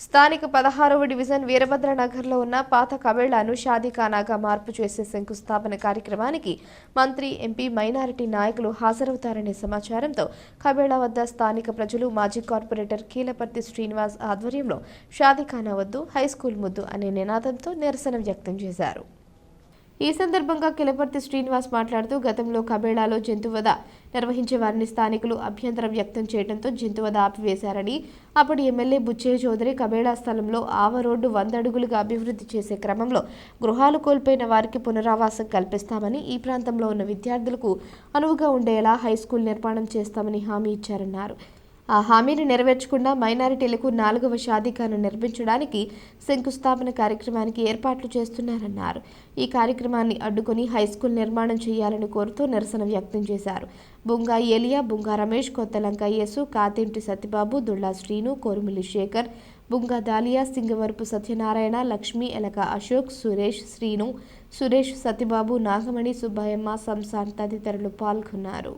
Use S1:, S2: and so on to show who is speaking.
S1: స్థానిక 16వ డివిజన్ వీరభద్రనగర్లో ఉన్న పాత కబేళ్లను షాదీఖానాగా మార్పు చేసే శంకుస్థాపన కార్యక్రమానికి మంత్రి, ఎంపీ, మైనారిటీ నాయకులు హాజరవుతారనే సమాచారంతో కబేళా వద్ద స్థానిక ప్రజలు మాజీ కార్పొరేటర్ కీలపర్తి శ్రీనివాస్ ఆధ్వర్యంలో షాదీఖానా వద్దు, హైస్కూల్ ముద్దు అనే నినాదంతో నిరసన వ్యక్తం చేశారు. ఈ సందర్భంగా కిలపర్తి శ్రీనివాస్ మాట్లాడుతూ గతంలో కబేళాలో జంతువధ నిర్వహించే వారిని స్థానికులు అభ్యంతరం వ్యక్తం చేయడంతో జంతువధ ఆపివేశారని, అప్పటి ఎమ్మెల్యే బుచ్చయ్య చౌదరి కబేళా స్థలంలో ఆవ రోడ్డు 100 అడుగులుగా అభివృద్ధి చేసే క్రమంలో గృహాలు కోల్పోయిన వారికి పునరావాసం కల్పిస్తామని, ఈ ప్రాంతంలో ఉన్న విద్యార్థులకు అనువుగా ఉండేలా హైస్కూల్ నిర్మాణం చేస్తామని హామీ ఇచ్చారన్నారు. ఆ హామీని నెరవేర్చకుండా మైనారిటీలకు 4వ షాదీఖానా నిర్మించడానికి శంకుస్థాపన కార్యక్రమానికి ఏర్పాట్లు చేస్తున్నారన్నారు. ఈ కార్యక్రమాన్ని అడ్డుకుని హైస్కూల్ నిర్మాణం చేయాలని కోరుతూ నిరసన వ్యక్తం చేశారు. బుంగా ఏలియా, బుంగా రమేష్, కొత్తలంక యేసు, కాతింటి సత్యబాబు, దుళ్ళా శ్రీను, కోరుమిల్లి శేఖర్, బుంగా దాలియా, సింగవరపు సత్యనారాయణ, లక్ష్మి, ఎలక అశోక్, సురేష్, శ్రీను, సురేష్, సత్యబాబు, నాగమణి, సుబ్బయ్యమ్మ, సంసాన్ తదితరులు పాల్గొన్నారు.